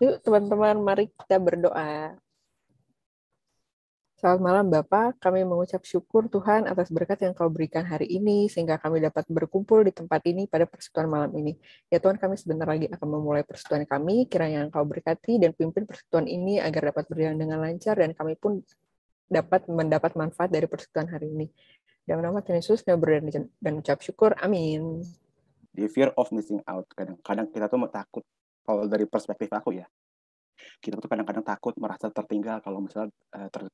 Yuk teman-teman, mari kita berdoa. Selamat malam Bapak, kami mengucap syukur Tuhan atas berkat yang Kau berikan hari ini, sehingga kami dapat berkumpul di tempat ini pada persekutuan malam ini. Ya Tuhan, kami sebentar lagi akan memulai persekutuan kami, kiranya Engkau berkati dan pimpin persekutuan ini agar dapat berjalan dengan lancar, dan kami pun dapat mendapat manfaat dari persekutuan hari ini. Dalam nama Tuhan Yesus, kami berdoa dan ucap syukur. Amin. Di fear of missing out, kadang-kadang kita tuh takut, kalau dari perspektif aku ya, kita tuh kadang-kadang takut merasa tertinggal kalau misalnya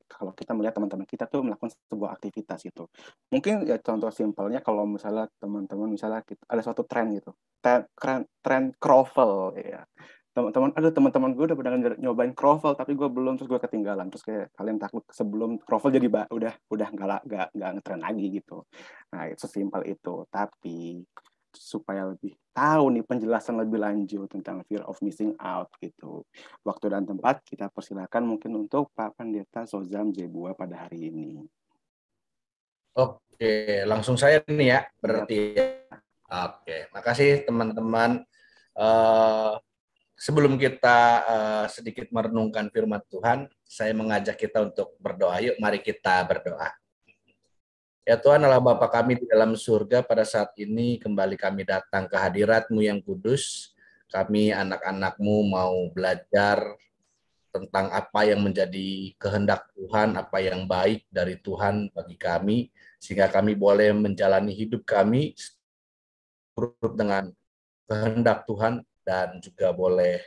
kalau kita melihat teman-teman kita tuh melakukan sebuah aktivitas gitu. Mungkin ya contoh simpelnya kalau misalnya teman-teman misalnya ada suatu tren gitu, tren krovel ya. Teman-teman gue udah pernah nyobain krovel tapi gue belum, terus gue ketinggalan, terus kayak kalian takut sebelum krovel jadi udah nggak ngetren lagi gitu. Nah itu sesimpel itu, tapi supaya lebih tahu nih penjelasan lebih lanjut tentang fear of missing out gitu. Waktu dan tempat kita persilakan mungkin untuk Pak Pendeta Sozam Jebua pada hari ini. Oke, langsung saya nih ya, berarti. Oke, makasih teman-teman. Sebelum kita sedikit merenungkan firman Tuhan, saya mengajak kita untuk berdoa. Yuk, mari kita berdoa. Ya Tuhan Allah Bapa kami di dalam surga, pada saat ini kembali kami datang ke hadirat-Mu yang kudus. Kami anak-anak-Mu mau belajar tentang apa yang menjadi kehendak Tuhan, apa yang baik dari Tuhan bagi kami, sehingga kami boleh menjalani hidup kami menurut dengan kehendak Tuhan dan juga boleh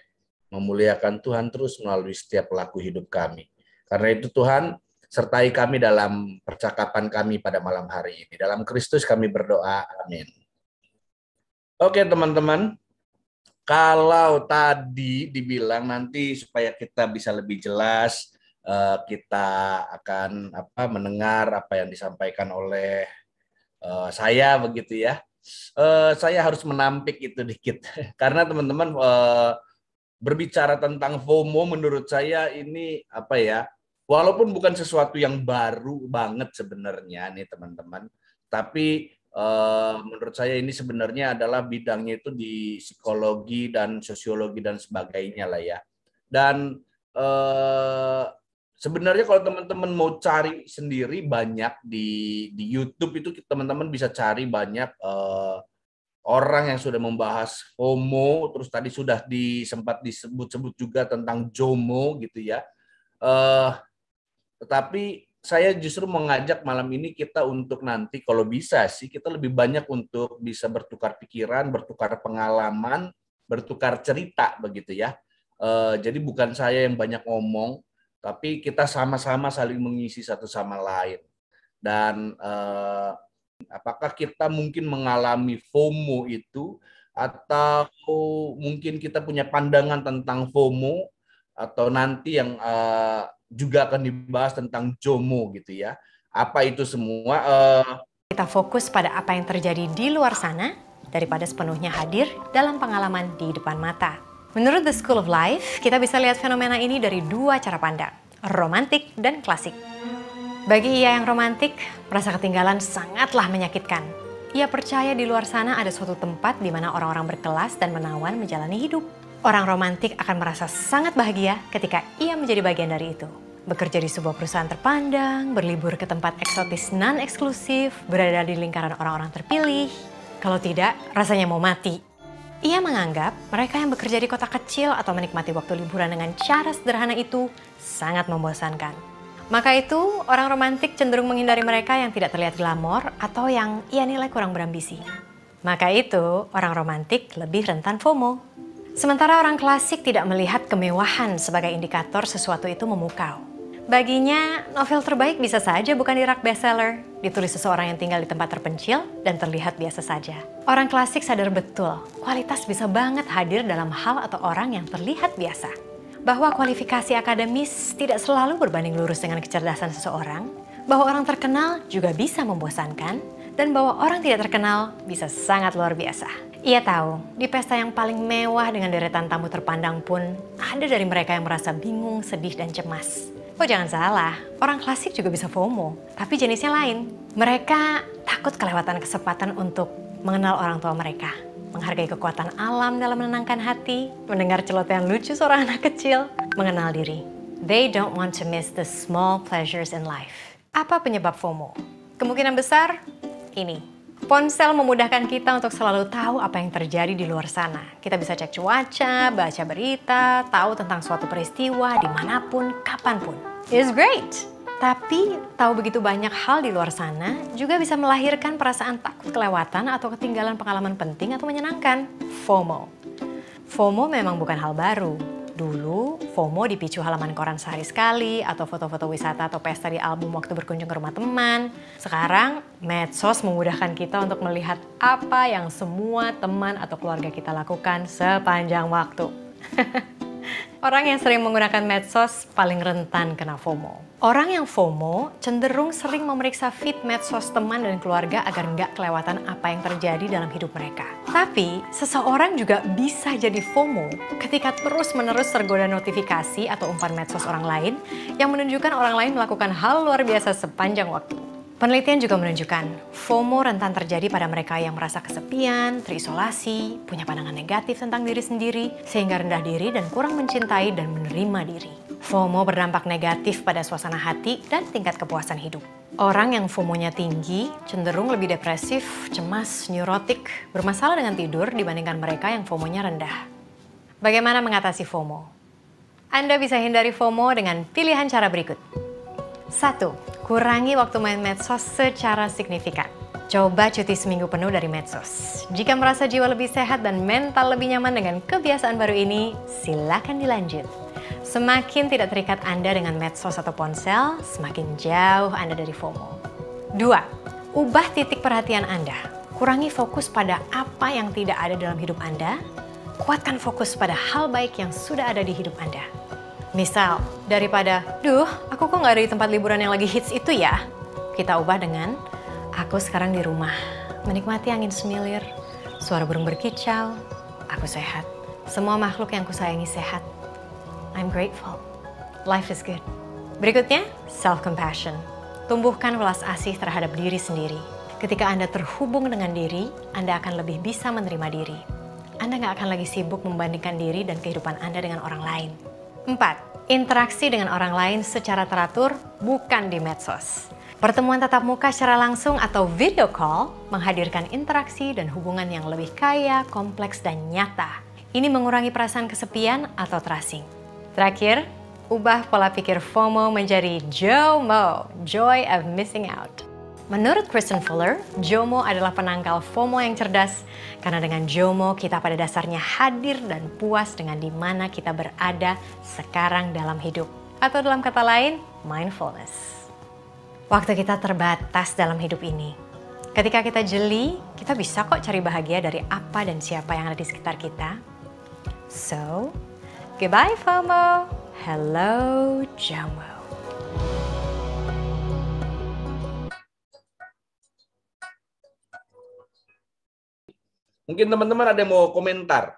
memuliakan Tuhan terus melalui setiap pelaku hidup kami. Karena itu Tuhan, sertai kami dalam percakapan kami pada malam hari ini. Dalam Kristus kami berdoa, amin. Oke teman-teman, kalau tadi dibilang nanti supaya kita bisa lebih jelas, kita akan mendengar apa yang disampaikan oleh saya begitu ya. Saya harus menampik itu dikit, karena teman-teman berbicara tentang FOMO menurut saya ini walaupun bukan sesuatu yang baru banget sebenarnya nih teman-teman, tapi menurut saya ini sebenarnya adalah bidangnya itu di psikologi dan sosiologi dan sebagainya lah ya. Dan sebenarnya kalau teman-teman mau cari sendiri banyak di YouTube itu teman-teman bisa cari banyak orang yang sudah membahas FOMO, terus tadi sudah sempat disebut-sebut juga tentang JOMO gitu ya. Tetapi saya justru mengajak malam ini kita untuk nanti kalau bisa sih kita lebih banyak untuk bisa bertukar pikiran, bertukar pengalaman, bertukar cerita begitu ya. Jadi bukan saya yang banyak ngomong, tapi kita sama-sama saling mengisi satu sama lain. Dan apakah kita mungkin mengalami FOMO itu, atau mungkin kita punya pandangan tentang FOMO, atau nanti yang juga akan dibahas tentang JOMO gitu ya. Apa itu semua? Kita fokus pada apa yang terjadi di luar sana daripada sepenuhnya hadir dalam pengalaman di depan mata. Menurut The School of Life, kita bisa lihat fenomena ini dari dua cara pandang, romantik dan klasik. Bagi ia yang romantik, merasa ketinggalan sangatlah menyakitkan. Ia percaya di luar sana ada suatu tempat di mana orang-orang berkelas dan menawan menjalani hidup. Orang romantik akan merasa sangat bahagia ketika ia menjadi bagian dari itu. Bekerja di sebuah perusahaan terpandang, berlibur ke tempat eksotis non-eksklusif, berada di lingkaran orang-orang terpilih. Kalau tidak, rasanya mau mati. Ia menganggap mereka yang bekerja di kota kecil atau menikmati waktu liburan dengan cara sederhana itu sangat membosankan. Maka itu, orang romantik cenderung menghindari mereka yang tidak terlihat glamor atau yang ia nilai kurang berambisi. Maka itu, orang romantik lebih rentan FOMO. Sementara orang klasik tidak melihat kemewahan sebagai indikator sesuatu itu memukau. Baginya, novel terbaik bisa saja bukan di rak bestseller, ditulis seseorang yang tinggal di tempat terpencil dan terlihat biasa saja. Orang klasik sadar betul, kualitas bisa banget hadir dalam hal atau orang yang terlihat biasa. Bahwa kualifikasi akademis tidak selalu berbanding lurus dengan kecerdasan seseorang, bahwa orang terkenal juga bisa membosankan, dan bahwa orang tidak terkenal bisa sangat luar biasa. Ia tahu, di pesta yang paling mewah dengan deretan tamu terpandang pun, ada dari mereka yang merasa bingung, sedih, dan cemas. Oh jangan salah, orang klasik juga bisa FOMO, tapi jenisnya lain. Mereka takut kelewatan kesempatan untuk mengenal orang tua mereka. menghargai kekuatan alam dalam menenangkan hati, mendengar celotehan lucu seorang anak kecil, mengenal diri. They don't want to miss the small pleasures in life. Apa penyebab FOMO? Kemungkinan besar ini. Ponsel memudahkan kita untuk selalu tahu apa yang terjadi di luar sana. Kita bisa cek cuaca, baca berita, tahu tentang suatu peristiwa dimanapun, kapanpun. It's great! Tapi tahu begitu banyak hal di luar sana juga bisa melahirkan perasaan takut kelewatan atau ketinggalan pengalaman penting atau menyenangkan. FOMO. FOMO memang bukan hal baru. Dulu, FOMO dipicu halaman koran sehari sekali, atau foto-foto wisata atau pesta di album waktu berkunjung ke rumah teman. Sekarang, medsos memudahkan kita untuk melihat apa yang semua teman atau keluarga kita lakukan sepanjang waktu. Orang yang sering menggunakan medsos paling rentan kena FOMO. Orang yang FOMO cenderung sering memeriksa feed medsos teman dan keluarga agar nggak kelewatan apa yang terjadi dalam hidup mereka. Tapi, seseorang juga bisa jadi FOMO ketika terus-menerus tergoda notifikasi atau umpan medsos orang lain yang menunjukkan orang lain melakukan hal luar biasa sepanjang waktu. Penelitian juga menunjukkan FOMO rentan terjadi pada mereka yang merasa kesepian, terisolasi, punya pandangan negatif tentang diri sendiri, sehingga rendah diri dan kurang mencintai dan menerima diri. FOMO berdampak negatif pada suasana hati dan tingkat kepuasan hidup. Orang yang FOMO-nya tinggi cenderung lebih depresif, cemas, neurotik, bermasalah dengan tidur dibandingkan mereka yang FOMO-nya rendah. Bagaimana mengatasi FOMO? Anda bisa hindari FOMO dengan pilihan cara berikut. 1. Kurangi waktu main medsos secara signifikan. Coba cuti seminggu penuh dari medsos. Jika merasa jiwa lebih sehat dan mental lebih nyaman dengan kebiasaan baru ini, silakan dilanjut. Semakin tidak terikat Anda dengan medsos atau ponsel, semakin jauh Anda dari FOMO. 2. Ubah titik perhatian Anda. Kurangi fokus pada apa yang tidak ada dalam hidup Anda. Kuatkan fokus pada hal baik yang sudah ada di hidup Anda. Misal, daripada, aku kok nggak ada di tempat liburan yang lagi hits itu ya? Kita ubah dengan, aku sekarang di rumah, menikmati angin semilir, suara burung berkicau, aku sehat. Semua makhluk yang kusayangi sehat. I'm grateful. Life is good. Berikutnya, self-compassion. Tumbuhkan welas asih terhadap diri sendiri. Ketika Anda terhubung dengan diri, Anda akan lebih bisa menerima diri. Anda nggak akan lagi sibuk membandingkan diri dan kehidupan Anda dengan orang lain. 4. Interaksi dengan orang lain secara teratur, bukan di medsos. Pertemuan tatap muka secara langsung atau video call menghadirkan interaksi dan hubungan yang lebih kaya, kompleks, dan nyata. Ini mengurangi perasaan kesepian atau terasing. Terakhir, ubah pola pikir FOMO menjadi JOMO, Joy of Missing Out. Menurut Kristen Fuller, JOMO adalah penangkal FOMO yang cerdas karena dengan JOMO kita pada dasarnya hadir dan puas dengan di mana kita berada sekarang dalam hidup. Atau dalam kata lain, mindfulness. Waktu kita terbatas dalam hidup ini. Ketika kita jeli, kita bisa kok cari bahagia dari apa dan siapa yang ada di sekitar kita. So, goodbye FOMO, hello JOMO. Mungkin teman-teman ada yang mau komentar.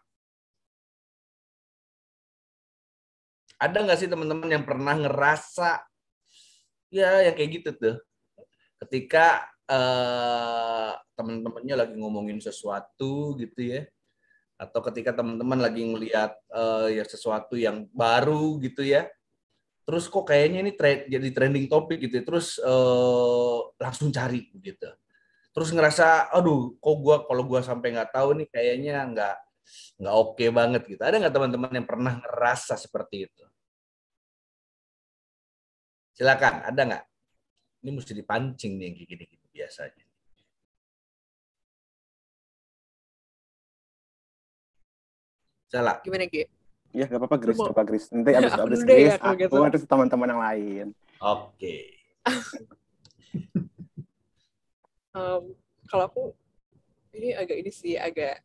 Ada nggak sih teman-teman yang pernah ngerasa ya yang kayak gitu tuh? Ketika teman-temannya lagi ngomongin sesuatu gitu ya. Atau ketika teman-teman lagi ngelihat ya sesuatu yang baru gitu ya. Terus kok kayaknya ini jadi trending topik gitu ya. Terus langsung cari gitu. Terus ngerasa, aduh, kok kalau gua sampai nggak tahu nih kayaknya nggak oke banget gitu. Ada nggak teman-teman yang pernah ngerasa seperti itu? Silakan, ada nggak? Ini mesti dipancing nih kayak gini-gini biasanya. Salah. Gimana, Ge? Ya, nggak apa-apa, Grace. Coba, Grace. Nanti abis Grace, ya, aku gitu. Terus teman-teman yang lain. Oke. Kalau aku ini agak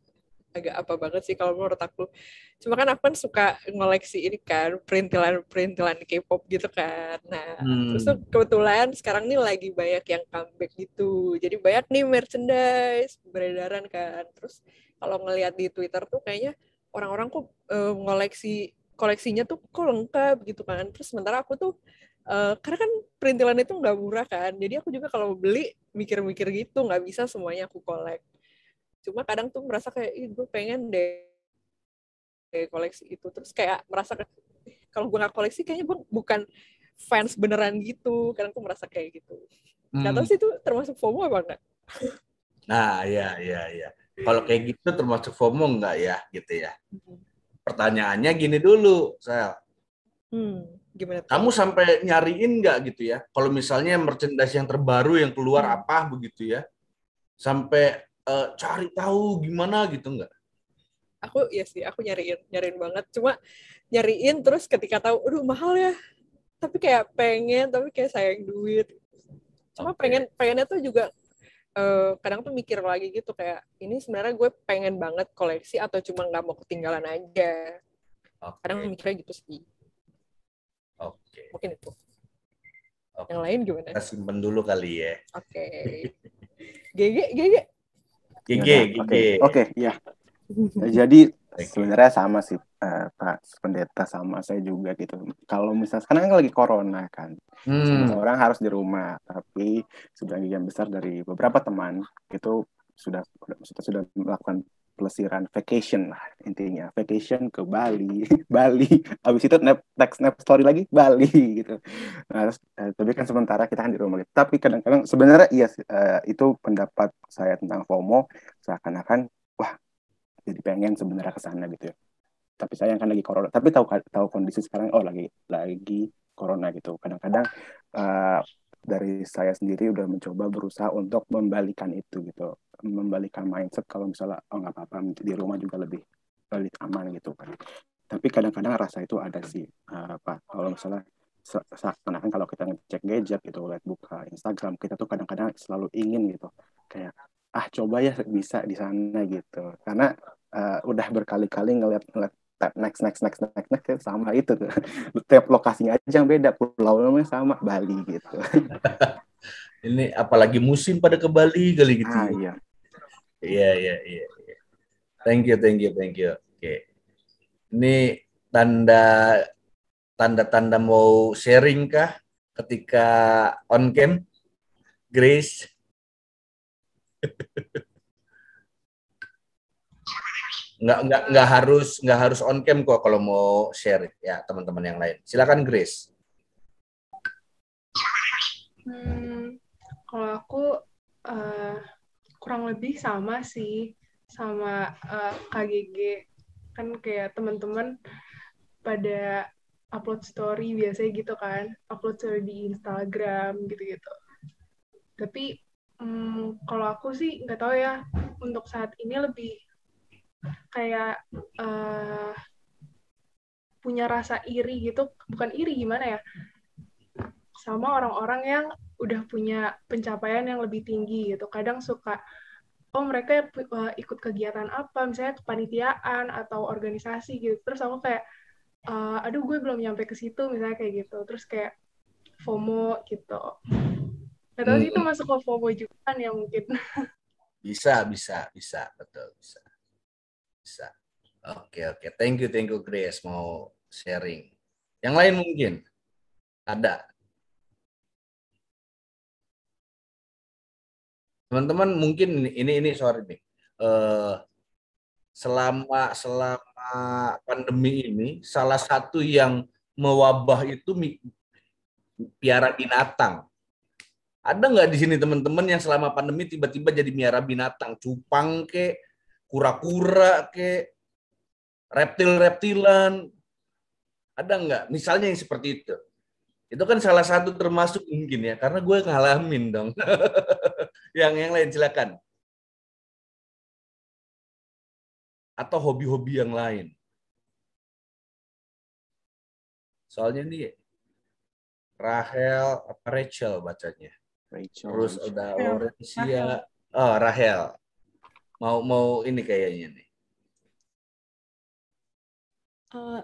apa banget sih kalau menurut aku. Cuma kan aku kan suka ngoleksi ini kan perintilan K-pop gitu kan. Nah, terus tuh kebetulan sekarang nih lagi banyak yang comeback gitu. Jadi banyak nih merchandise beredaran kan. Terus kalau ngelihat di Twitter tuh kayaknya orang-orang kok koleksinya tuh kok lengkap gitu kan. Terus sementara aku tuh karena kan perintilan itu nggak murah kan, jadi aku juga kalau beli mikir-mikir gitu, nggak bisa semuanya aku collect. Cuma kadang tuh merasa kayak, ih gue pengen deh koleksi itu. Terus kayak merasa kalau gue nggak koleksi kayaknya gue bukan fans beneran gitu. Kadang tuh merasa kayak gitu. Nggak tahu sih itu termasuk FOMO apa enggak? Nah, ya. Kalau kayak gitu termasuk FOMO nggak ya, gitu ya? Pertanyaannya gini dulu, Sel. Gimana tuh? Kamu sampai nyariin nggak gitu ya? Kalau misalnya merchandise yang terbaru yang keluar apa begitu ya? Sampai cari tahu gimana gitu nggak? Aku ya sih, aku nyariin banget. Cuma nyariin terus ketika tahu, aduh mahal ya. Tapi kayak pengen, tapi kayak sayang duit. Cuma pengennya tuh juga kadang tuh mikir lagi gitu kayak ini sebenarnya gue pengen banget koleksi atau cuma nggak mau ketinggalan aja. Kadang mikirnya gitu sih. Mungkin itu. Yang lain gimana? Kita simpen dulu kali ya. GG. Oke, ya. Jadi sebenarnya sama sih Pak Pendeta, sama saya juga gitu. Kalau misalnya sekarang kan lagi corona kan, semua orang harus di rumah. Tapi sebagian besar dari beberapa teman itu sudah melakukan pelesiran vacation lah intinya, vacation ke Bali, abis itu snap story lagi Bali gitu. Nah, tapi kan sementara kita kan di rumah gitu. Tapi kadang-kadang sebenarnya iya itu pendapat saya tentang FOMO, seakan-akan wah jadi pengen sebenarnya ke sana gitu ya. Tapi sayang kan lagi corona. Tapi tahu kondisi sekarang lagi corona gitu. Kadang-kadang dari saya sendiri udah mencoba berusaha untuk membalikan itu gitu. Membalikan mindset kalau misalnya nggak apa-apa di rumah juga lebih aman gitu kan. Tapi kadang-kadang rasa itu ada sih Pak. Kalau misalnya seakan-akan kalau kita ngecek gadget gitu, lihat buka Instagram, kita tuh kadang-kadang selalu ingin gitu kayak coba ya bisa di sana gitu. Karena udah berkali-kali ngeliat next sama itu tuh. Tiap lokasinya aja yang beda, pulaunya sama Bali gitu. Ini apalagi musim pada ke Bali kali gitu. Iya. Iya. Thank you. Oke. Ini tanda mau sharing kah ketika on cam, Grace? Nggak harus on cam kok kalau mau share ya teman-teman yang lain. Silakan Grace. Kalau aku kurang lebih sama sih sama KGG, kan kayak teman-teman pada upload story biasanya gitu kan, upload story di Instagram gitu-gitu. Tapi kalau aku sih nggak tahu ya, untuk saat ini lebih kayak punya rasa iri gitu, bukan iri gimana ya, sama orang-orang yang udah punya pencapaian yang lebih tinggi gitu. Kadang suka, mereka ikut kegiatan apa, misalnya kepanitiaan atau organisasi gitu. Terus aku kayak, aduh gue belum nyampe ke situ, misalnya kayak gitu. Terus kayak FOMO gitu. Gak tahu sih itu masuk ke FOMO juga kan ya mungkin. Bisa, betul, bisa. Oke. Thank you Grace mau sharing. Yang lain mungkin ada. Teman-teman mungkin ini sorry nih. Selama pandemi ini salah satu yang mewabah itu piara binatang. Ada nggak di sini teman-teman yang selama pandemi tiba-tiba jadi miara binatang, cupang ke, kura-kura ke, reptil-reptilan? Ada nggak? Misalnya yang seperti itu. Itu kan salah satu termasuk mungkin ya, karena gue ngalamin dong. Yang lain silakan. Atau hobi-hobi yang lain. Soalnya nih Rachel bacanya. Terus ada Laurencia. Rahel. Mau ini kayaknya nih.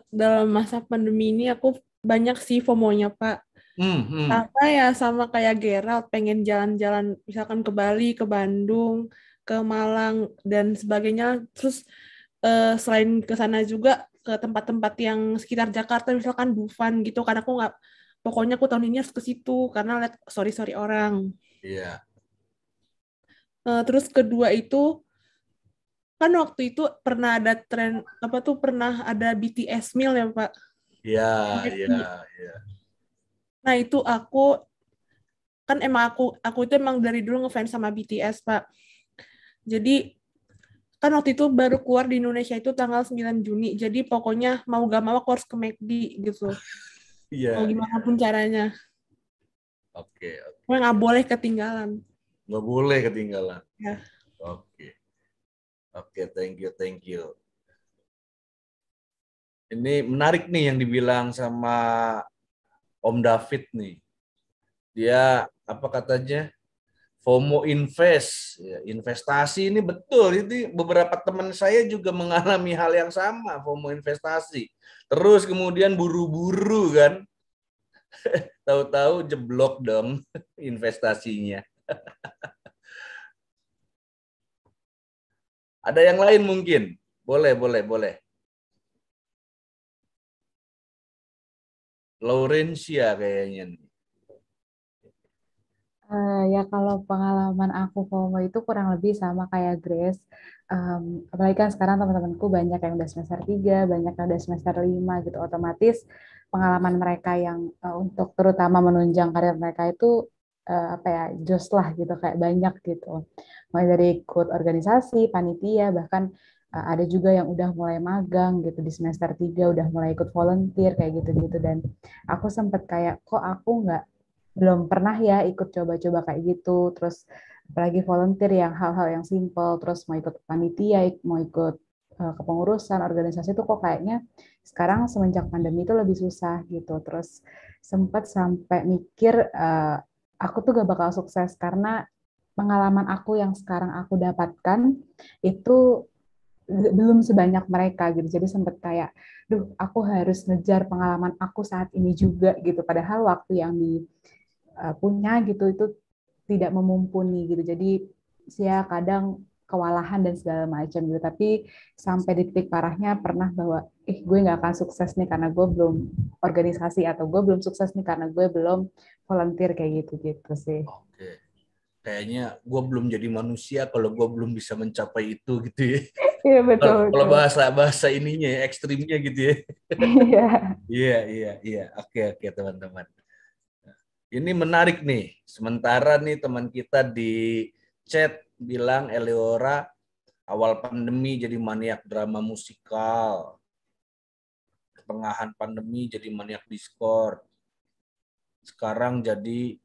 Dalam masa pandemi ini aku banyak sih FOMO-nya, Pak. Karena ya sama kayak Gerald, pengen jalan-jalan misalkan ke Bali, ke Bandung, ke Malang, dan sebagainya. Terus selain ke sana juga ke tempat-tempat yang sekitar Jakarta, misalkan Dufan gitu. Karena pokoknya aku tahun ini harus ke situ, karena lihat story-story orang. Iya. Terus kedua itu, kan waktu itu pernah ada tren pernah ada BTS meal ya Pak. Iya. Nah itu aku itu emang dari dulu ngefans sama BTS Pak. Jadi kan waktu itu baru keluar di Indonesia itu tanggal 9 Juni. Jadi pokoknya mau gak mau aku harus ke McD gitu. Iya. Mau gimana pun caranya. Oke. Nggak boleh ketinggalan. Nggak boleh ketinggalan. Ya. Oke, thank you. Ini menarik nih yang dibilang sama Om David nih. Dia apa katanya? FOMO invest, ya, investasi ini betul. Itu beberapa teman saya juga mengalami hal yang sama, FOMO investasi. Terus kemudian buru-buru kan, tahu-tahu jeblok dong investasinya. Ada yang lain mungkin? Boleh. Laurencia kayaknya. Ya kalau pengalaman aku FOMO itu kurang lebih sama kayak Grace. Apalagi kan sekarang teman-temanku banyak yang udah semester 3, banyak yang udah semester 5 gitu. Otomatis pengalaman mereka yang untuk terutama menunjang karir mereka itu jos lah gitu, kayak banyak gitu. Mulai dari ikut organisasi, panitia, bahkan ada juga yang udah mulai magang gitu di semester 3, udah mulai ikut volunteer kayak gitu-gitu. Dan aku sempat kayak, kok aku belum pernah ya ikut coba-coba kayak gitu, terus apalagi volunteer yang hal-hal yang simple, terus mau ikut panitia, mau ikut kepengurusan organisasi itu kok kayaknya sekarang semenjak pandemi itu lebih susah gitu. Terus sempat sampai mikir aku tuh gak bakal sukses karena pengalaman aku yang sekarang aku dapatkan itu belum sebanyak mereka gitu. Jadi sempat kayak, aku harus ngejar pengalaman aku saat ini juga gitu. Padahal waktu yang punya gitu itu tidak memumpuni gitu. Jadi ya kadang kewalahan dan segala macam gitu. Tapi sampai di titik parahnya pernah bahwa gue nggak akan sukses nih karena gue belum organisasi, atau gue belum sukses nih karena gue belum volunteer kayak gitu sih. Oke. Kayaknya gue belum jadi manusia kalau gue belum bisa mencapai itu gitu ya. Iya betul. Kalau bahasa ininya ya, ekstrimnya gitu ya. Iya. Oke teman-teman. Ini menarik nih. Sementara nih teman kita di chat bilang Eleora awal pandemi jadi maniak drama musikal. Pertengahan pandemi jadi maniak Discord. Sekarang jadi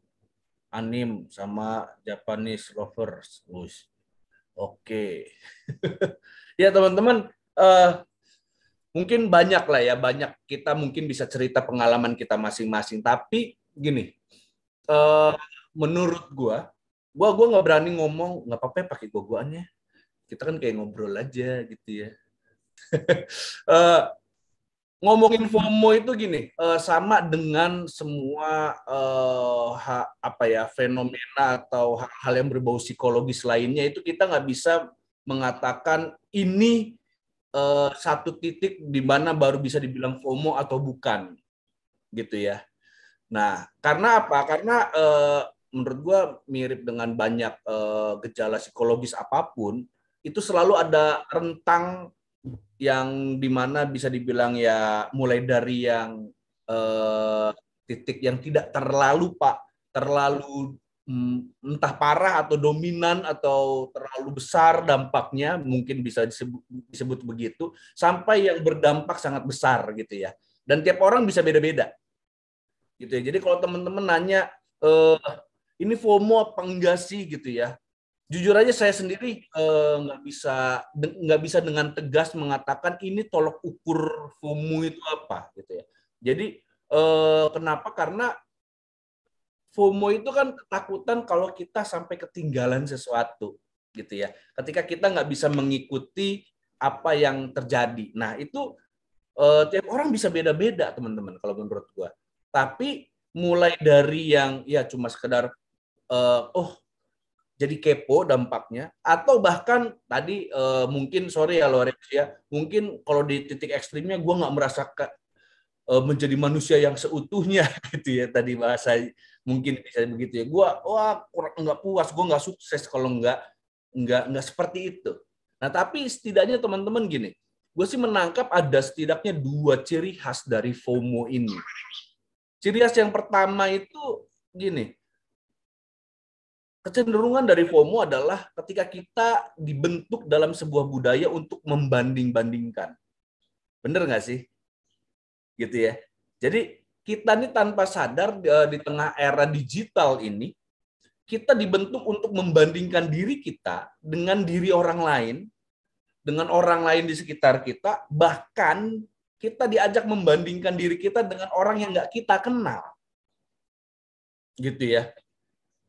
anim sama Japanese lovers. Oke. Ya teman-teman, mungkin banyak lah ya, banyak kita mungkin bisa cerita pengalaman kita masing-masing. Tapi gini, menurut gua nggak berani ngomong, nggak apa-apa pakai gogoannya. Kita kan kayak ngobrol aja gitu ya. Ngomongin FOMO itu gini, sama dengan semua fenomena atau hal yang berbau psikologis lainnya, itu kita nggak bisa mengatakan ini satu titik di mana baru bisa dibilang FOMO atau bukan, gitu ya. Nah, karena apa? Karena menurut gue mirip dengan banyak gejala psikologis apapun, itu selalu ada rentang yang dimana bisa dibilang ya mulai dari yang titik yang tidak terlalu entah parah atau dominan atau terlalu besar dampaknya, mungkin bisa disebut begitu, sampai yang berdampak sangat besar gitu ya. Dan tiap orang bisa beda-beda. Gitu ya. Jadi kalau teman-teman nanya ini FOMO apa enggak sih gitu ya. Jujur aja saya sendiri nggak bisa dengan tegas mengatakan ini tolok ukur FOMO itu apa gitu ya. Jadi kenapa? Karena FOMO itu kan ketakutan kalau kita sampai ketinggalan sesuatu gitu ya. Ketika kita nggak bisa mengikuti apa yang terjadi. Nah itu tiap orang bisa beda-beda teman-teman kalau menurut gua. Tapi mulai dari yang ya cuma sekedar jadi kepo dampaknya, atau bahkan tadi mungkin sorry ya Lorencia, mungkin kalau di titik ekstrimnya gue nggak merasakan menjadi manusia yang seutuhnya gitu ya, tadi bahasa mungkin bisa begitu ya, gue kurang nggak puas, gue nggak sukses kalau nggak seperti itu. Nah, tapi setidaknya teman-teman gini, gue sih menangkap ada setidaknya 2 ciri khas dari FOMO ini. Ciri khas yang pertama itu gini, kecenderungan dari FOMO adalah ketika kita dibentuk dalam sebuah budaya untuk membanding-bandingkan. Bener nggak sih? Gitu ya. Jadi kita nih tanpa sadar di tengah era digital ini, kita dibentuk untuk membandingkan diri kita dengan diri orang lain, dengan orang lain di sekitar kita, bahkan kita diajak membandingkan diri kita dengan orang yang nggak kita kenal. Gitu ya.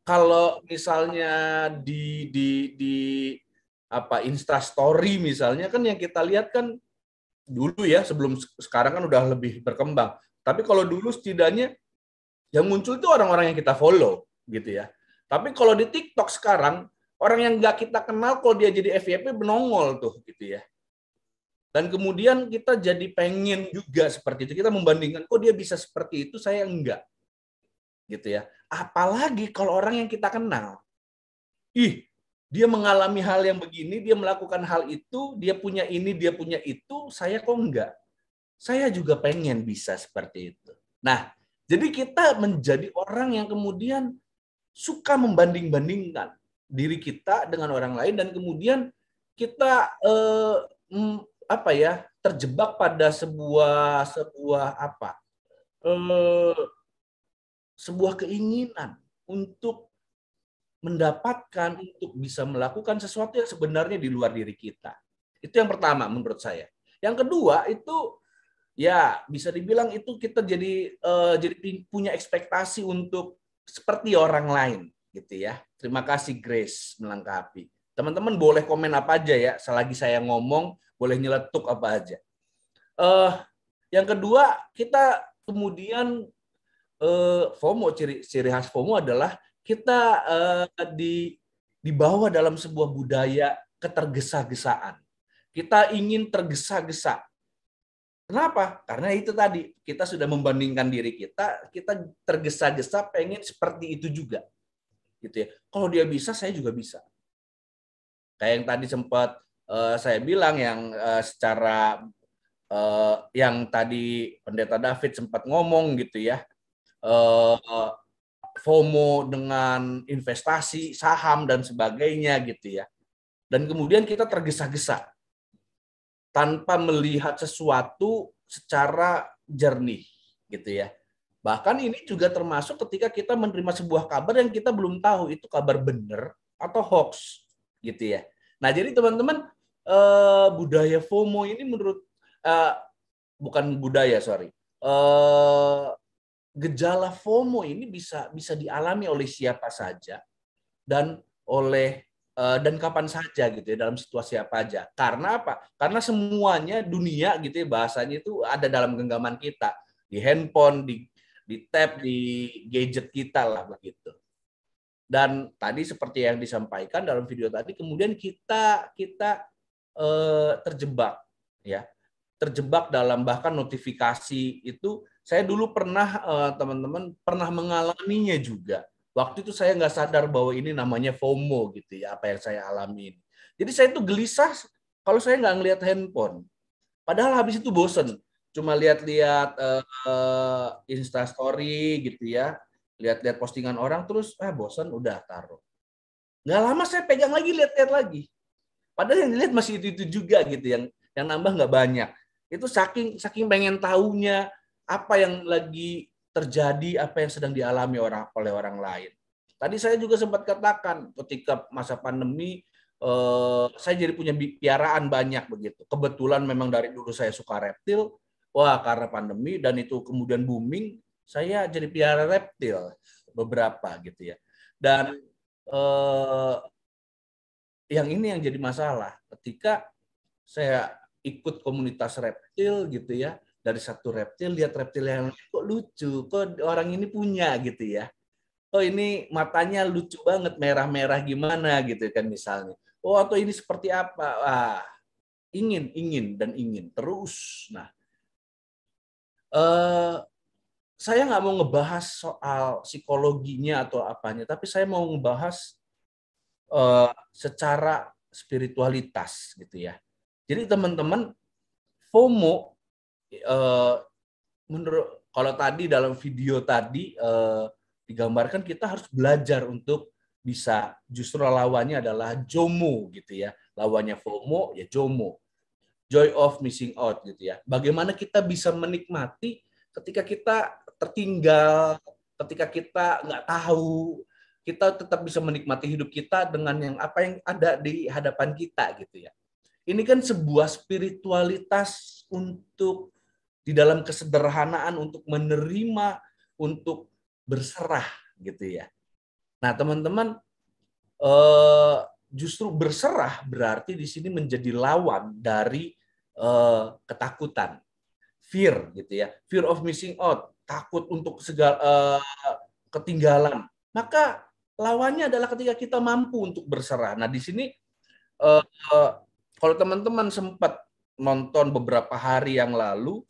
Kalau misalnya di Instastory misalnya kan yang kita lihat kan dulu ya, sebelum sekarang kan udah lebih berkembang. Tapi kalau dulu setidaknya yang muncul itu orang-orang yang kita follow gitu ya. Tapi kalau di TikTok sekarang, orang yang nggak kita kenal kalau dia jadi FYP menongol tuh gitu ya. Dan kemudian kita jadi pengen juga seperti itu. Kita membandingkan, kok dia bisa seperti itu, saya enggak. Gitu ya. Apalagi kalau orang yang kita kenal. Dia mengalami hal yang begini, dia melakukan hal itu, dia punya ini, dia punya itu, saya kok enggak. Saya juga pengen bisa seperti itu. Nah, jadi kita menjadi orang yang kemudian suka membanding-bandingkan diri kita dengan orang lain, dan kemudian kita terjebak pada sebuah keinginan untuk mendapatkan, untuk bisa melakukan sesuatu yang sebenarnya di luar diri kita. Itu yang pertama menurut saya. Yang kedua itu ya bisa dibilang itu kita jadi punya ekspektasi untuk seperti orang lain gitu ya. Terima kasih Grace melengkapi. Teman-teman boleh komen apa aja ya, selagi saya ngomong boleh nyeletuk apa aja. Yang kedua, kita kemudian FOMO, ciri khas FOMO adalah kita dibawa dalam sebuah budaya ketergesa-gesaan. Kita ingin tergesa-gesa. Kenapa? Karena itu tadi, kita sudah membandingkan diri kita tergesa-gesa pengen seperti itu juga. Gitu ya. Kalau dia bisa, saya juga bisa. Kayak yang tadi sempat saya bilang yang secara yang tadi Pendeta David sempat ngomong gitu ya. FOMO dengan investasi, saham dan sebagainya gitu ya. Dan kemudian kita tergesa-gesa tanpa melihat sesuatu secara jernih gitu ya. Bahkan ini juga termasuk ketika kita menerima sebuah kabar yang kita belum tahu itu kabar benar atau hoax gitu ya. Nah, jadi teman-teman budaya FOMO ini menurut gejala FOMO ini bisa dialami oleh siapa saja dan kapan saja gitu ya, dalam situasi apa aja. Karena apa? Karena semuanya dunia gitu ya, bahasanya itu ada dalam genggaman kita, di handphone, di tab, di gadget kita lah begitu. Dan tadi seperti yang disampaikan dalam video tadi, kemudian kita terjebak ya. Terjebak dalam bahkan notifikasi itu. Saya dulu pernah, teman-teman, pernah mengalaminya juga. Waktu itu saya nggak sadar bahwa ini namanya FOMO gitu ya, apa yang saya alami. Jadi saya tuh gelisah kalau saya nggak ngelihat handphone. Padahal habis itu bosen. Cuma lihat-lihat Instastory gitu ya, lihat-lihat postingan orang, terus bosen, udah taruh. Nggak lama saya pegang lagi, lihat-lihat lagi. Padahal yang dilihat masih itu juga gitu, yang nambah nggak banyak. Itu saking pengen tahunya apa yang lagi terjadi, apa yang sedang dialami oleh orang lain. Tadi saya juga sempat katakan ketika masa pandemi saya jadi punya piaraan banyak begitu. Kebetulan memang dari dulu saya suka reptil. Wah, karena pandemi dan itu kemudian booming, saya jadi piara reptil beberapa gitu ya. Dan yang ini yang jadi masalah ketika saya ikut komunitas reptil gitu ya. Dari satu reptil, lihat reptil yang kok lucu, kok orang ini punya gitu ya. Oh ini matanya lucu banget, merah-merah gimana gitu kan misalnya. Oh atau ini seperti apa? Wah, ingin terus. Nah, saya nggak mau ngebahas soal psikologinya atau apanya, tapi saya mau ngebahas secara spiritualitas gitu ya. Jadi teman-teman, FOMO menurut kalau tadi dalam video tadi digambarkan kita harus belajar untuk bisa, justru lawannya adalah JOMO gitu ya. Lawannya FOMO ya JOMO. Joy of missing out gitu ya. Bagaimana kita bisa menikmati ketika kita tertinggal, ketika kita nggak tahu, kita tetap bisa menikmati hidup kita dengan yang apa yang ada di hadapan kita gitu ya. Ini kan sebuah spiritualitas untuk di dalam kesederhanaan, untuk menerima, untuk berserah gitu ya. Nah teman-teman, justru berserah berarti di sini menjadi lawan dari ketakutan, fear gitu ya, fear of missing out, takut untuk segala ketinggalan. Maka lawannya adalah ketika kita mampu untuk berserah. Nah di sini kalau teman-teman sempat nonton beberapa hari yang lalu,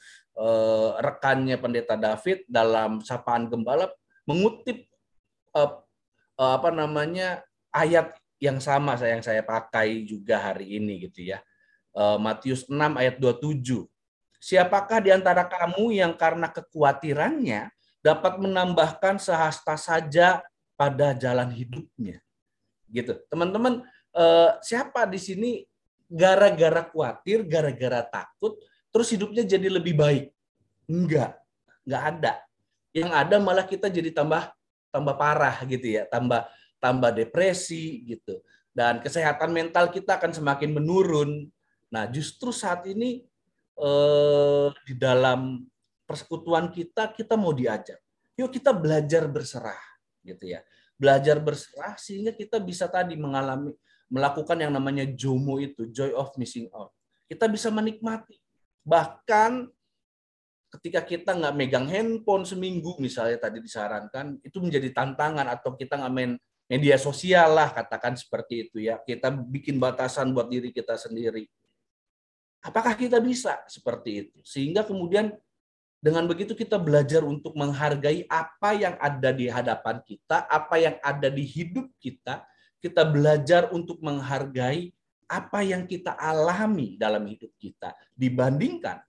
rekannya Pendeta David dalam Sapaan Gembala mengutip ayat yang sama yang saya pakai juga hari ini gitu ya. Matius 6 ayat 27. Siapakah di antara kamu yang karena kekhawatirannya dapat menambahkan sehasta saja pada jalan hidupnya? Gitu. Teman-teman, siapa di sini gara-gara khawatir, gara-gara takut, terus hidupnya jadi lebih baik? Enggak ada. Yang ada malah kita jadi tambah parah gitu ya, tambah depresi gitu. Dan kesehatan mental kita akan semakin menurun. Nah, justru saat ini di dalam persekutuan kita mau diajak. Yuk kita belajar berserah gitu ya. Belajar berserah sehingga kita bisa tadi melakukan yang namanya JOMO itu, joy of missing out. Kita bisa menikmati. Bahkan ketika kita nggak megang handphone seminggu misalnya tadi disarankan, itu menjadi tantangan, atau kita nggak main media sosial lah, katakan seperti itu ya. Kita bikin batasan buat diri kita sendiri. Apakah kita bisa seperti itu? Sehingga kemudian dengan begitu kita belajar untuk menghargai apa yang ada di hadapan kita, apa yang ada di hidup kita. Kita belajar untuk menghargai apa yang kita alami dalam hidup kita. Dibandingkan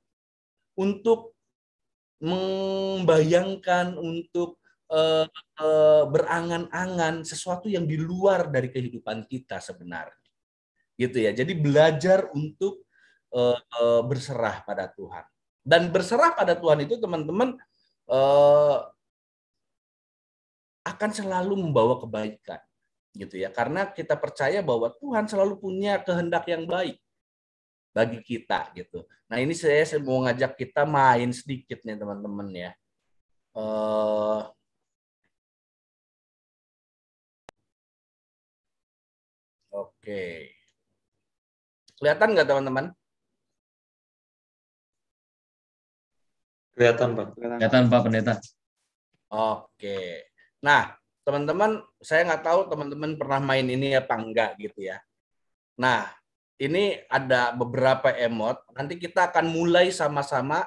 untuk membayangkan, untuk berangan-angan sesuatu yang di luar dari kehidupan kita sebenarnya. Gitu ya. Jadi belajar untuk berserah pada Tuhan. Dan berserah pada Tuhan itu teman-teman akan selalu membawa kebaikan. Gitu ya. Karena kita percaya bahwa Tuhan selalu punya kehendak yang baik bagi kita gitu. Nah, ini saya mau ngajak kita main sedikit nih teman-teman ya. Oke. Kelihatan nggak teman-teman? Kelihatan, Pak. Kelihatan, Pak Pendeta. Oke. Nah, teman-teman, saya nggak tahu teman-teman pernah main ini apa enggak gitu ya. Nah, ini ada beberapa emot. Nanti kita akan mulai sama-sama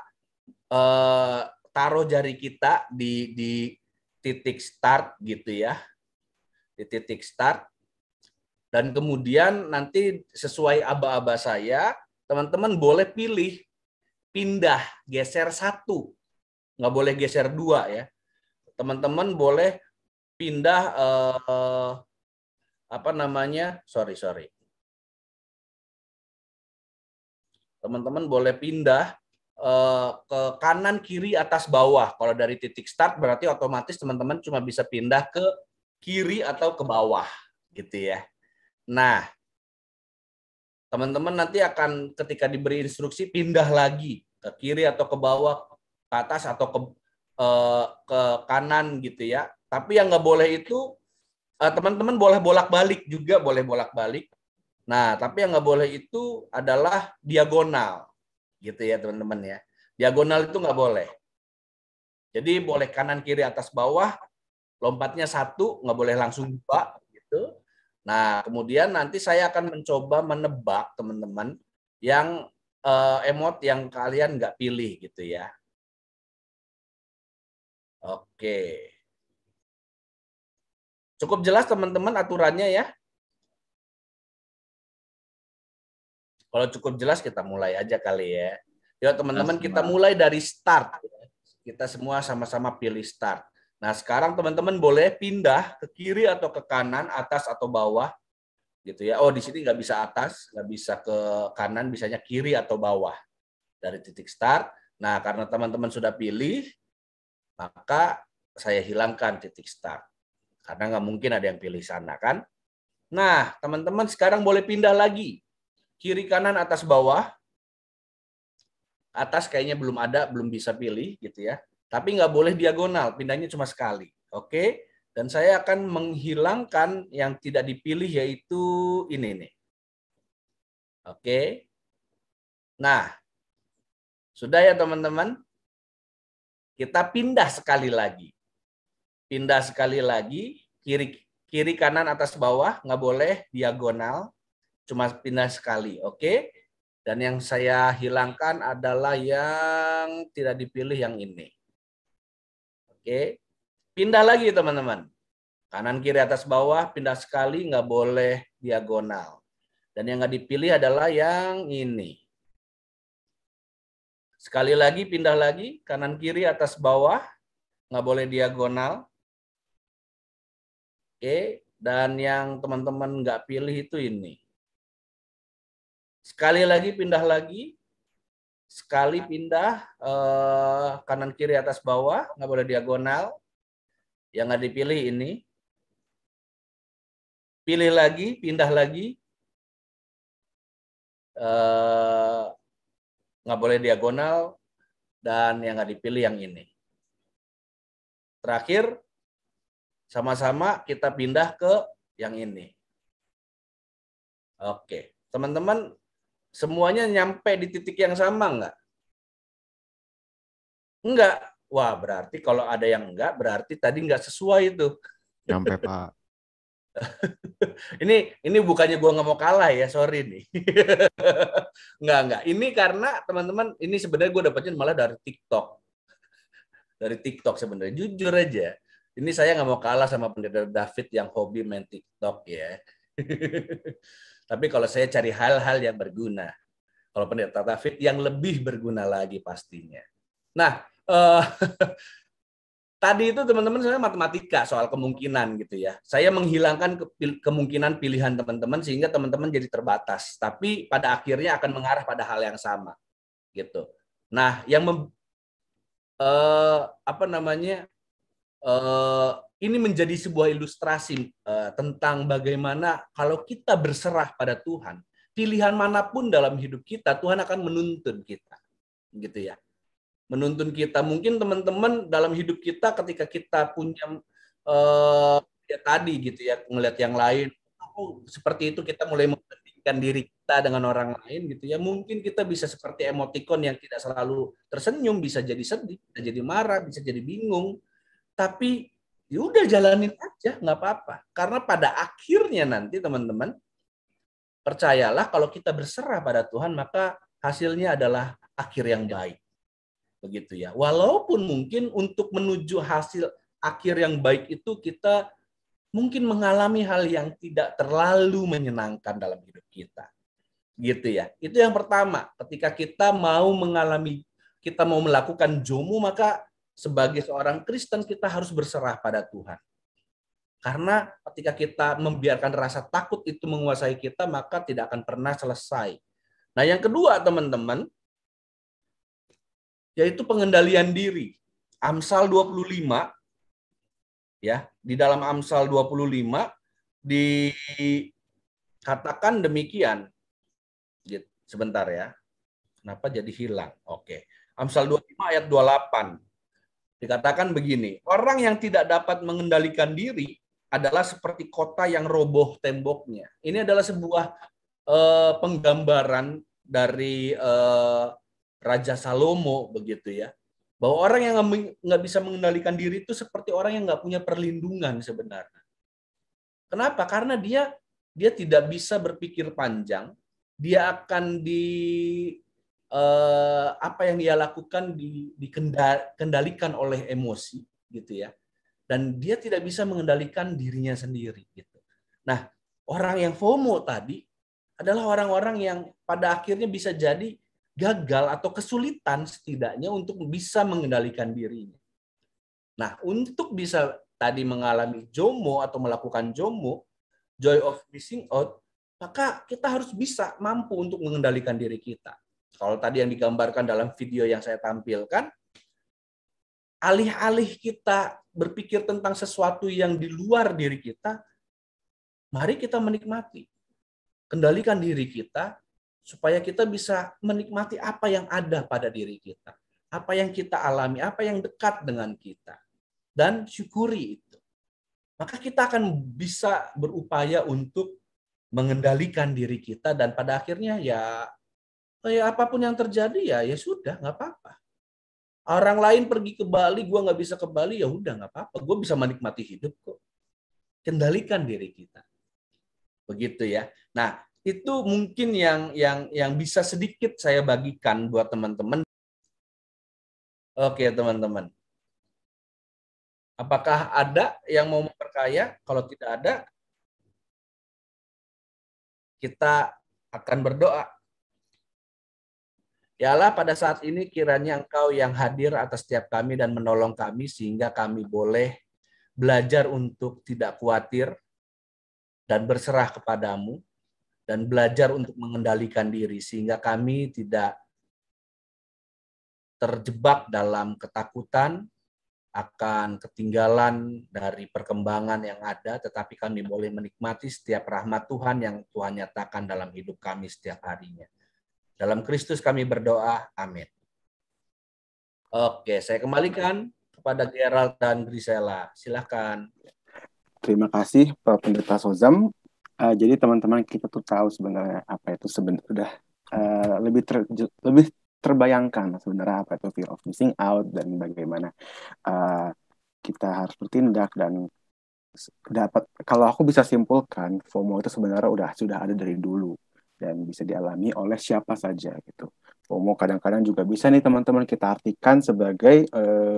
taruh jari kita di titik start gitu ya. Di titik start. Dan kemudian nanti sesuai aba-aba saya, teman-teman boleh pilih pindah, geser satu. Nggak boleh geser dua ya. Teman-teman boleh pindah sorry. Teman-teman boleh pindah ke kanan, kiri, atas, bawah. Kalau dari titik start berarti otomatis teman-teman cuma bisa pindah ke kiri atau ke bawah gitu ya. Nah, teman-teman nanti akan ketika diberi instruksi pindah lagi ke kiri atau ke bawah, ke atas atau ke kanan gitu ya. Tapi yang nggak boleh itu teman-teman boleh bolak-balik juga, boleh bolak-balik. Nah, tapi yang nggak boleh itu adalah diagonal gitu ya teman-teman ya. Diagonal itu nggak boleh. Jadi boleh kanan, kiri, atas, bawah, lompatnya satu, nggak boleh langsung dua gitu. Nah, kemudian nanti saya akan mencoba menebak teman-teman yang emot yang kalian nggak pilih gitu ya. Oke. Cukup jelas teman-teman aturannya ya? Kalau cukup jelas kita mulai aja kali ya. Yuk teman-teman, kita mulai dari start. Kita semua sama-sama pilih start. Nah sekarang teman-teman boleh pindah ke kiri atau ke kanan, atas atau bawah. Gitu ya. Oh di sini nggak bisa atas, nggak bisa ke kanan, bisanya kiri atau bawah. Dari titik start. Nah karena teman-teman sudah pilih, maka saya hilangkan titik start. Karena nggak mungkin ada yang pilih sana kan. Nah teman-teman sekarang boleh pindah lagi. Kiri, kanan, atas, bawah. Atas kayaknya belum ada, belum bisa pilih gitu ya. Tapi nggak boleh diagonal, pindahnya cuma sekali. Oke? Dan saya akan menghilangkan yang tidak dipilih yaitu ini nih. Oke? Nah, sudah ya teman-teman? Kita pindah sekali lagi. Pindah sekali lagi, kiri, kanan, atas, bawah, nggak boleh diagonal. Cuma pindah sekali, oke? Dan yang saya hilangkan adalah yang tidak dipilih yang ini. Oke? Pindah lagi teman-teman. Kanan, kiri, atas, bawah, pindah sekali, nggak boleh diagonal. Dan yang nggak dipilih adalah yang ini. Sekali lagi, pindah lagi, kanan, kiri, atas, bawah, nggak boleh diagonal. Oke? Dan yang teman-teman nggak pilih itu ini. Sekali lagi pindah lagi, sekali pindah kanan kiri atas bawah, nggak boleh diagonal. Yang nggak dipilih ini. Pilih lagi, pindah lagi, nggak boleh diagonal, dan yang nggak dipilih yang ini. Terakhir, sama-sama kita pindah ke yang ini. Oke, teman-teman. Semuanya nyampe di titik yang sama nggak? Enggak. Wah, berarti kalau ada yang enggak, berarti tadi nggak sesuai itu. Nyampe, Pak. Ini bukannya gue nggak mau kalah ya, sorry nih. Enggak. Ini karena teman-teman, ini sebenarnya gue dapetin malah dari TikTok. Dari TikTok sebenarnya, jujur aja. Ini saya nggak mau kalah sama Pendeta David yang hobi main TikTok ya. Tapi kalau saya cari hal-hal yang berguna. Kalau Pendeta David yang lebih berguna lagi pastinya. Nah, tadi itu teman-teman saya matematika soal kemungkinan gitu ya. Saya menghilangkan kemungkinan pilihan teman-teman sehingga teman-teman jadi terbatas. Tapi pada akhirnya akan mengarah pada hal yang sama. Gitu. Nah, yang ini menjadi sebuah ilustrasi tentang bagaimana kalau kita berserah pada Tuhan, pilihan manapun dalam hidup kita, Tuhan akan menuntun kita, gitu ya, menuntun kita. Mungkin teman-teman dalam hidup kita, ketika kita punya ya tadi gitu ya, ngelihat yang lain, seperti itu kita mulai membandingkan diri kita dengan orang lain, gitu ya. Mungkin kita bisa seperti emotikon yang tidak selalu tersenyum, bisa jadi sedih, bisa jadi marah, bisa jadi bingung, tapi ya udah jalanin aja, nggak apa-apa. Karena pada akhirnya nanti teman-teman, percayalah kalau kita berserah pada Tuhan, maka hasilnya adalah akhir yang baik. Begitu ya. Walaupun mungkin untuk menuju hasil akhir yang baik itu kita mungkin mengalami hal yang tidak terlalu menyenangkan dalam hidup kita. Gitu ya. Itu yang pertama. Ketika kita mau melakukan jomu, maka sebagai seorang Kristen kita harus berserah pada Tuhan. Karena ketika kita membiarkan rasa takut itu menguasai kita, maka tidak akan pernah selesai. Nah, yang kedua, teman-teman, yaitu pengendalian diri. Amsal 25, ya, di dalam Amsal 25 dikatakan demikian. Sebentar ya. Kenapa jadi hilang? Oke. Amsal 25 ayat 28. Dikatakan begini, orang yang tidak dapat mengendalikan diri adalah seperti kota yang roboh temboknya. Ini adalah sebuah penggambaran dari Raja Salomo, begitu ya. Bahwa orang yang nggak bisa mengendalikan diri itu seperti orang yang nggak punya perlindungan sebenarnya. Kenapa? Karena dia tidak bisa berpikir panjang. Dia akan apa yang dia lakukan dikendalikan oleh emosi, gitu ya, dan dia tidak bisa mengendalikan dirinya sendiri, gitu. Nah, orang yang FOMO tadi adalah orang-orang yang pada akhirnya bisa jadi gagal atau kesulitan setidaknya untuk bisa mengendalikan dirinya. Nah, untuk bisa tadi mengalami JOMO atau melakukan JOMO, joy of missing out, maka kita harus bisa mampu untuk mengendalikan diri kita. Kalau tadi yang digambarkan dalam video yang saya tampilkan, alih-alih kita berpikir tentang sesuatu yang di luar diri kita, mari kita menikmati. Kendalikan diri kita supaya kita bisa menikmati apa yang ada pada diri kita. Apa yang kita alami, apa yang dekat dengan kita. Dan syukuri itu. Maka kita akan bisa berupaya untuk mengendalikan diri kita dan pada akhirnya ya apapun yang terjadi ya sudah, nggak apa-apa. Orang lain pergi ke Bali, gue nggak bisa ke Bali, ya udah nggak apa-apa. Gue bisa menikmati hidup kok. Kendalikan diri kita. Begitu ya. Nah, itu mungkin yang bisa sedikit saya bagikan buat teman-teman. Oke, teman-teman. Apakah ada yang mau memperkaya? Kalau tidak ada, kita akan berdoa. Ya Allah, pada saat ini kiranya Engkau yang hadir atas setiap kami dan menolong kami sehingga kami boleh belajar untuk tidak khawatir dan berserah kepadamu dan belajar untuk mengendalikan diri sehingga kami tidak terjebak dalam ketakutan akan ketinggalan dari perkembangan yang ada, tetapi kami boleh menikmati setiap rahmat Tuhan yang Tuhan nyatakan dalam hidup kami setiap harinya. Dalam Kristus kami berdoa, amin. Oke, saya kembalikan kepada Gerald dan Grisela. Silakan. Terima kasih Pak Pendeta Sozam. Jadi teman-teman kita tuh tahu sebenarnya apa itu sudah lebih terbayangkan sebenarnya apa itu fear of missing out dan bagaimana kita harus bertindak dan dapat. Kalau aku bisa simpulkan, FOMO itu sebenarnya sudah ada dari dulu dan bisa dialami oleh siapa saja gitu. FOMO kadang-kadang juga bisa nih teman-teman kita artikan sebagai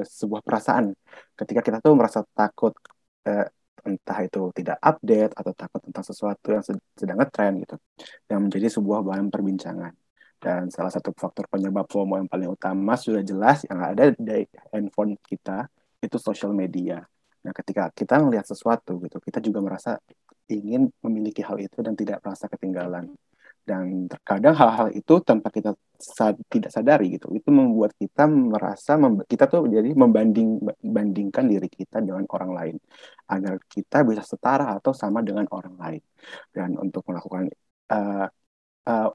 sebuah perasaan ketika kita tuh merasa takut, entah itu tidak update atau takut tentang sesuatu yang sedang ngetrend gitu, yang menjadi sebuah bahan perbincangan. Dan salah satu faktor penyebab FOMO yang paling utama sudah jelas yang ada di handphone kita itu social media. Nah, ketika kita melihat sesuatu gitu, kita juga merasa ingin memiliki hal itu dan tidak merasa ketinggalan. Dan terkadang hal-hal itu tanpa kita tidak sadari gitu, itu membuat kita merasa kita tuh jadi membandingkan diri kita dengan orang lain agar kita bisa setara atau sama dengan orang lain. Dan untuk melakukan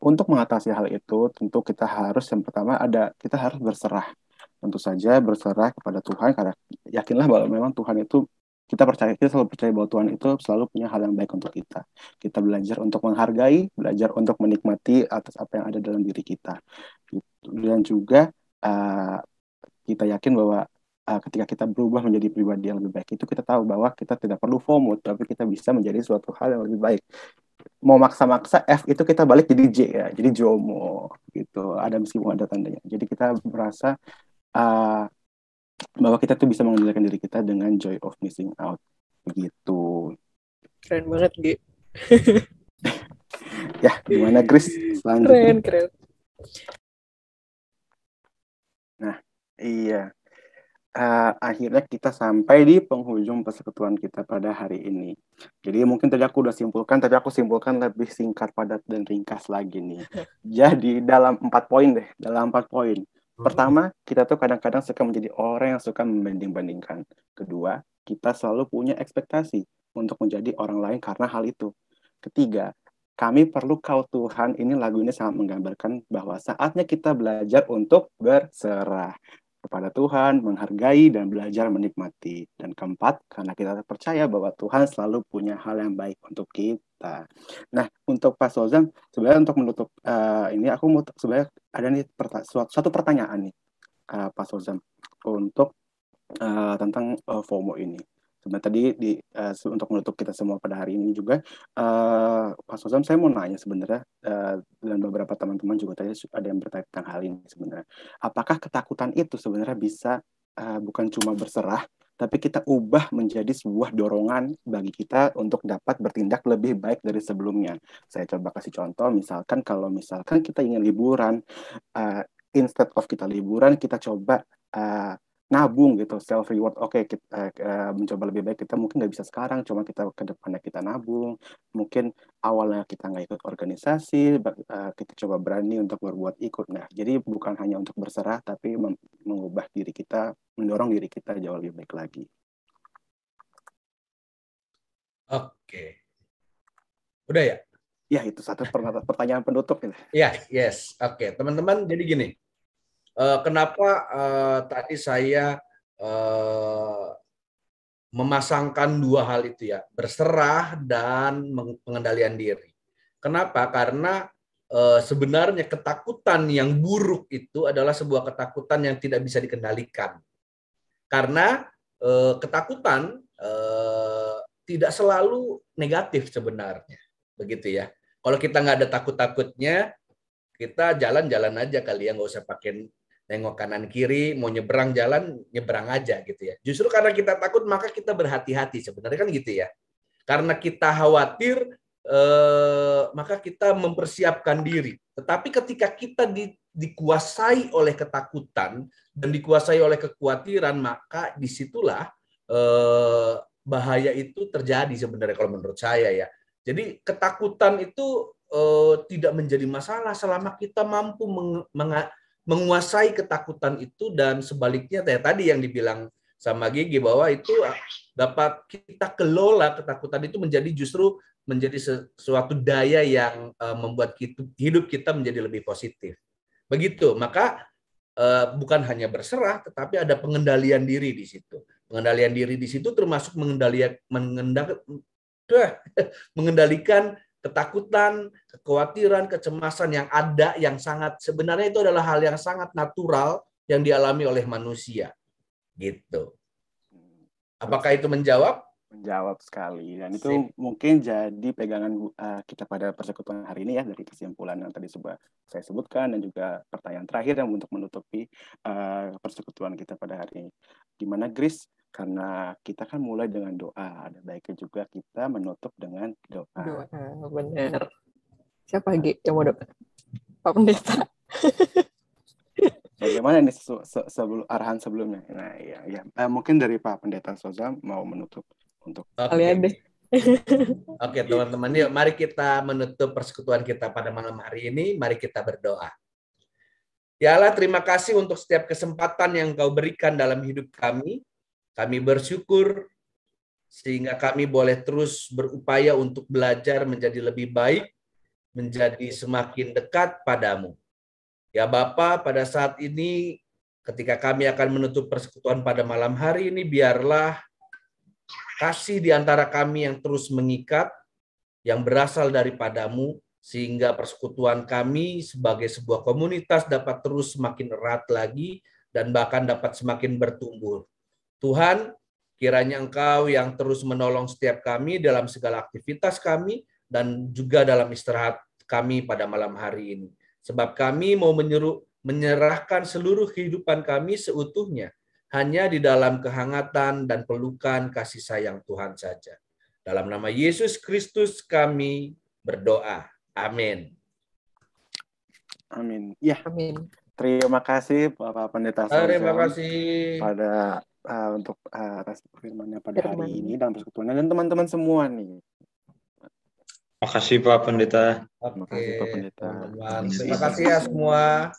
untuk mengatasi hal itu, tentu kita harus yang pertama kita harus berserah. Tentu saja berserah kepada Tuhan, karena yakinlah bahwa memang Tuhan itu kita selalu percaya bahwa Tuhan itu selalu punya hal yang baik untuk kita. Kita belajar untuk menghargai, belajar untuk menikmati atas apa yang ada dalam diri kita. Dan juga kita yakin bahwa ketika kita berubah menjadi pribadi yang lebih baik itu, kita tahu bahwa kita tidak perlu FOMO, tapi kita bisa menjadi suatu hal yang lebih baik. Mau maksa-maksa F itu kita balik jadi J ya, jadi JOMO gitu. Ada meskipun ada tandanya. Jadi kita merasa bahwa kita tuh bisa mengendalikan diri kita dengan joy of missing out begitu. Keren banget, Gi. Ya, gimana Chris? Selanjutnya. Keren. Nah, iya. Akhirnya kita sampai di penghujung persekutuan kita pada hari ini. Jadi mungkin tadi aku udah simpulkan, tapi aku simpulkan lebih singkat, padat, dan ringkas lagi nih. Jadi dalam 4 poin deh, Pertama, kita tuh kadang-kadang suka menjadi orang yang suka membanding-bandingkan. Kedua, kita selalu punya ekspektasi untuk menjadi orang lain karena hal itu. Ketiga, kami perlu Kau Tuhan. Ini lagu ini sangat menggambarkan bahwa saatnya kita belajar untuk berserah kepada Tuhan, menghargai dan belajar menikmati. Dan keempat, karena kita percaya bahwa Tuhan selalu punya hal yang baik untuk kita. Nah, untuk Pak Sozam, sebenarnya untuk menutup ini, aku mau sebenarnya ada nih satu pertanyaan nih, Pak Sozam, untuk tentang FOMO ini. Sebenarnya tadi untuk menutup kita semua pada hari ini juga, Pak Sozam, saya mau nanya sebenarnya, dan beberapa teman-teman juga tadi ada yang bertanya tentang hal ini sebenarnya. Apakah ketakutan itu sebenarnya bisa bukan cuma berserah, tapi kita ubah menjadi sebuah dorongan bagi kita untuk dapat bertindak lebih baik dari sebelumnya. Saya coba kasih contoh, misalkan kalau misalkan kita ingin liburan, instead of kita liburan, kita coba nabung gitu, self reward. Oke, kita mencoba lebih baik, kita mungkin nggak bisa sekarang, cuma kita ke depannya kita nabung. Mungkin awalnya kita nggak ikut organisasi, kita coba berani untuk berbuat ikut. Nah, jadi bukan hanya untuk berserah, tapi mengubah diri kita, mendorong diri kita jauh lebih baik lagi. Oke. Udah ya? Ya, itu satu pertanyaan penutup. Ya, yes. Oke, teman-teman, jadi gini. Kenapa tadi saya memasangkan dua hal itu ya, berserah dan pengendalian diri. Kenapa? Karena sebenarnya ketakutan yang buruk itu adalah sebuah ketakutan yang tidak bisa dikendalikan. Karena ketakutan tidak selalu negatif sebenarnya, begitu ya. Kalau kita nggak ada takut-takutnya, kita jalan-jalan aja kali ya, nggak usah pakai nengok kanan kiri, mau nyebrang jalan, nyebrang aja gitu ya. Justru karena kita takut, maka kita berhati-hati sebenarnya kan gitu ya. Karena kita khawatir, maka kita mempersiapkan diri. Tetapi ketika kita dikuasai oleh ketakutan dan dikuasai oleh kekhawatiran, maka disitulah bahaya itu terjadi sebenarnya kalau menurut saya ya. Jadi ketakutan itu tidak menjadi masalah selama kita mampu menguasai ketakutan itu, dan sebaliknya tadi yang dibilang sama Gigi bahwa itu dapat kita kelola ketakutan itu justru menjadi sesuatu daya yang membuat hidup kita menjadi lebih positif. Begitu, maka bukan hanya berserah, tetapi ada pengendalian diri di situ. Pengendalian diri di situ termasuk mengendalikan ketakutan, kekhawatiran, kecemasan yang ada, yang sangat sebenarnya itu adalah hal yang sangat natural yang dialami oleh manusia. Gitu. Apakah itu menjawab? Menjawab sekali. Dan itu mungkin jadi pegangan kita pada persekutuan hari ini ya, dari kesimpulan yang tadi saya sebutkan dan juga pertanyaan terakhir yang untuk menutupi persekutuan kita pada hari ini. Di mana Grace, karena kita kan mulai dengan doa, ada baiknya juga kita menutup dengan doa. Doa, benar. Siapa lagi yang mau doa? Pak Pendeta. Bagaimana ini arahan sebelumnya? Nah, ya. Mungkin dari Pak Pendeta Soza mau menutup untuk kalian deh. Oke, teman-teman, yuk mari kita menutup persekutuan kita pada malam hari ini. Mari kita berdoa. Ya Allah, terima kasih untuk setiap kesempatan yang Kau berikan dalam hidup kami. Kami bersyukur sehingga kami boleh terus berupaya untuk belajar menjadi lebih baik, menjadi semakin dekat padamu. Ya Bapa, pada saat ini ketika kami akan menutup persekutuan pada malam hari ini, biarlah kasih di antara kami yang terus mengikat, yang berasal daripadamu, sehingga persekutuan kami sebagai sebuah komunitas dapat terus semakin erat lagi dan bahkan dapat semakin bertumbuh. Tuhan, kiranya Engkau yang terus menolong setiap kami dalam segala aktivitas kami dan juga dalam istirahat kami pada malam hari ini. Sebab kami mau menyerahkan seluruh kehidupan kami seutuhnya hanya di dalam kehangatan dan pelukan kasih sayang Tuhan saja. Dalam nama Yesus Kristus kami berdoa. Amin. Amin. Ya. Amin. Terima kasih Bapak Pendeta Soza. Terima kasih pada untuk atas firman-Nya pada hari ini dalam persekutuan dan teman-teman semua nih. Terima kasih Pak Pendeta. Oke, terima kasih ya semua.